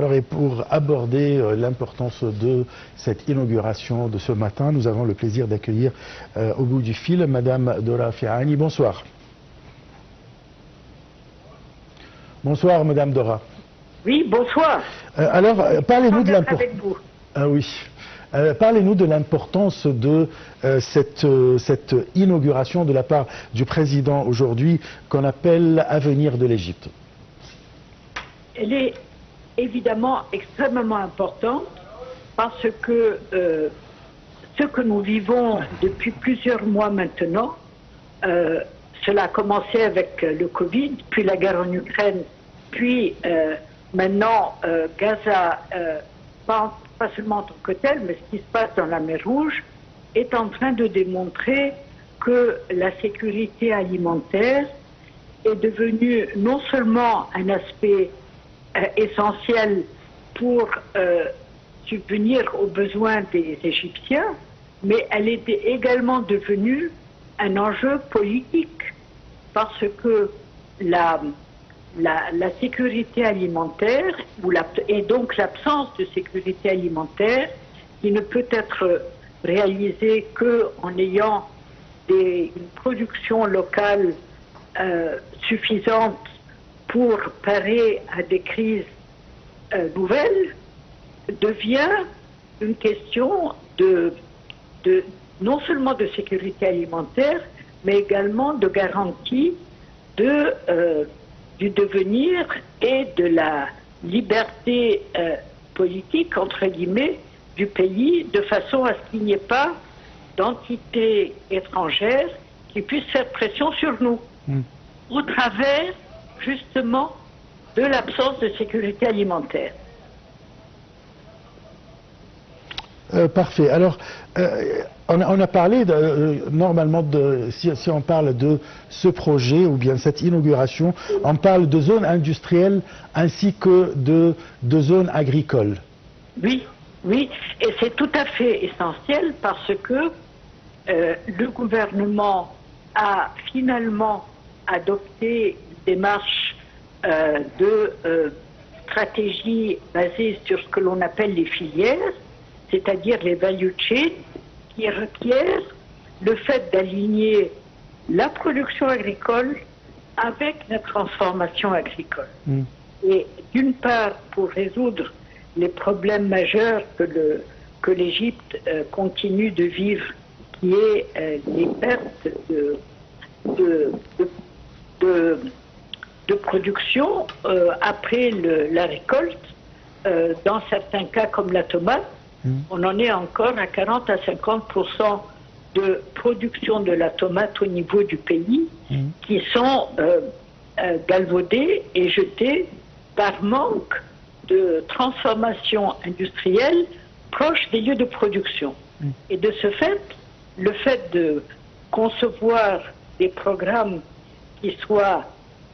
Alors, et pour aborder l'importance de cette inauguration de ce matin, nous avons le plaisir d'accueillir au bout du fil Madame Dora Fiani. Bonsoir. Bonsoir, Madame Dora. Oui, bonsoir. Alors, parlez-nous de l'importance. Avec vous. Ah oui. Parlez-nous de l'importance de cette inauguration de la part du président aujourd'hui qu'on appelle Avenir de l'Égypte. Elle est évidemment extrêmement importante parce que ce que nous vivons depuis plusieurs mois maintenant, cela a commencé avec le Covid, puis la guerre en Ukraine, puis maintenant Gaza, pas seulement en tant que tel, mais ce qui se passe dans la mer Rouge, est en train de démontrer que la sécurité alimentaire est devenue non seulement un aspect essentiel pour subvenir aux besoins des Égyptiens, mais elle était également devenue un enjeu politique, parce que la sécurité alimentaire, et donc l'absence de sécurité alimentaire, qui ne peut être réalisée qu'en ayant une production locale suffisante pour parer à des crises nouvelles, devient une question non seulement de sécurité alimentaire, mais également de garantie du devenir et de la liberté politique, entre guillemets, du pays, de façon à ce qu'il n'y ait pas d'entité étrangère qui puisse faire pression sur nous, au travers, justement, de l'absence de sécurité alimentaire. Parfait. Alors, on a parlé, normalement, si on parle de ce projet ou bien cette inauguration, on parle de zones industrielles ainsi que de zones agricoles. Oui. Oui, et c'est tout à fait essentiel parce que le gouvernement a finalement adopté une démarche de stratégie basée sur ce que l'on appelle les filières, c'est-à-dire les value chains, qui requièrent le fait d'aligner la production agricole avec la transformation agricole. Et d'une part, pour résoudre les problèmes majeurs que l'Égypte continue de vivre, qui est les pertes de production après la récolte. Dans certains cas, comme la tomate, on en est encore à 40 à 50% de production de la tomate au niveau du pays qui sont galvaudées et jetées par manque de transformation industrielle proche des lieux de production. Et de ce fait, le fait de concevoir des programmes qui soient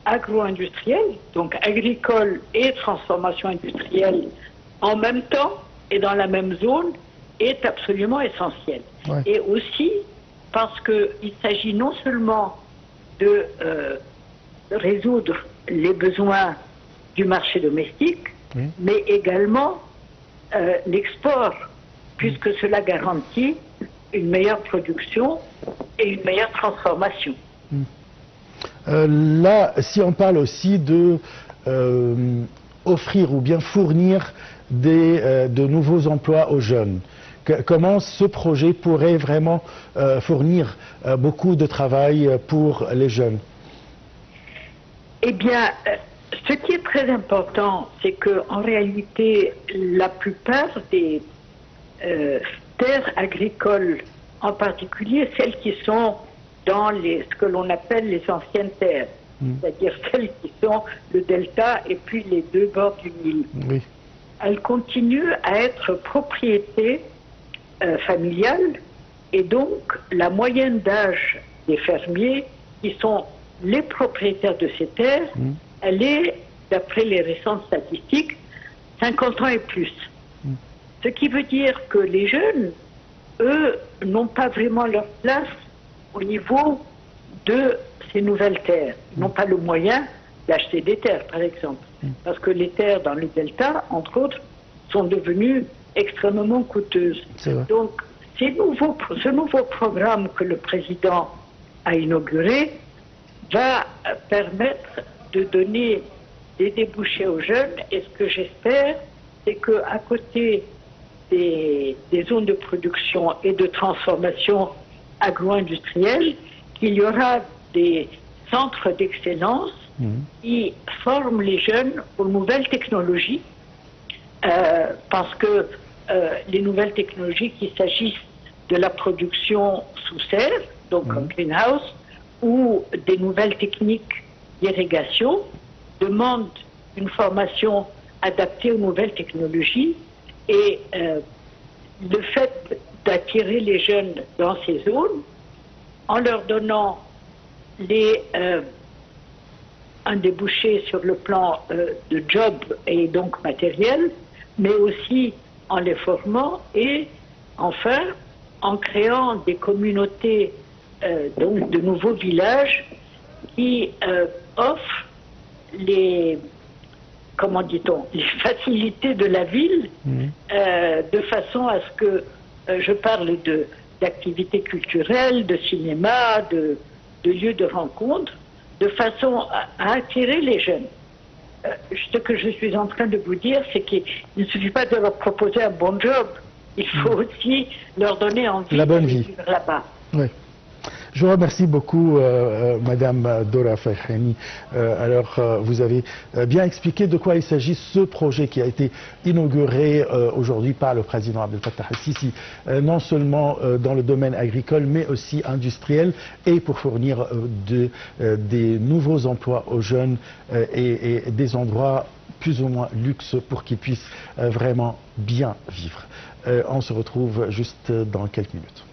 agro-industriels, donc agricoles et transformation industrielle en même temps et dans la même zone, est absolument essentiel. Ouais. Et aussi parce qu'il s'agit non seulement de résoudre les besoins du marché domestique, mais également l'export, puisque cela garantit une meilleure production et une meilleure transformation. Là, si on parle aussi de offrir ou bien fournir de nouveaux emplois aux jeunes, comment ce projet pourrait vraiment fournir beaucoup de travail pour les jeunes? Eh bien, ce qui est très important, c'est qu'en réalité, la plupart des terres agricoles, en particulier celles qui sont dans ce que l'on appelle les anciennes terres, c'est-à-dire celles qui sont le delta et puis les deux bords du Nil, elles continuent à être propriété familiale, et donc la moyenne d'âge des fermiers qui sont les propriétaires de ces terres, elle est, d'après les récentes statistiques, 50 ans et plus. Ce qui veut dire que les jeunes, eux, n'ont pas vraiment leur place au niveau de ces nouvelles terres. Ils n'ont pas le moyen d'acheter des terres, par exemple. parce que les terres dans le delta, entre autres, sont devenues extrêmement coûteuses. Donc, ce nouveau programme que le président a inauguré va permettre de donner des débouchés aux jeunes, et ce que j'espère, c'est qu'à côté des zones de production et de transformation agro-industrielle, qu'il y aura des centres d'excellence qui forment les jeunes aux nouvelles technologies, parce que les nouvelles technologies, qu'il s'agisse de la production sous serre, donc en greenhouse, ou des nouvelles techniques d'irrigation, demandent une formation adaptée aux nouvelles technologies, et le fait d'attirer les jeunes dans ces zones, en leur donnant un débouché sur le plan de job et donc matériel, mais aussi en les formant, et enfin en créant des communautés, donc de nouveaux villages qui offrent les facilités de la ville, de façon à ce que je parle d'activités culturelles, de cinéma, de lieux de rencontre, de façon à attirer les jeunes. Ce que je suis en train de vous dire, c'est qu'il ne suffit pas de leur proposer un bon job, il faut aussi leur donner envie de vivre là-bas. Oui. Je vous remercie beaucoup, Madame Dora Faghani. Vous avez bien expliqué de quoi il s'agit, ce projet qui a été inauguré aujourd'hui par le président Abdel Fattah el-Sisi, non seulement dans le domaine agricole, mais aussi industriel, et pour fournir des nouveaux emplois aux jeunes et des endroits plus ou moins luxe pour qu'ils puissent vraiment bien vivre. On se retrouve juste dans quelques minutes.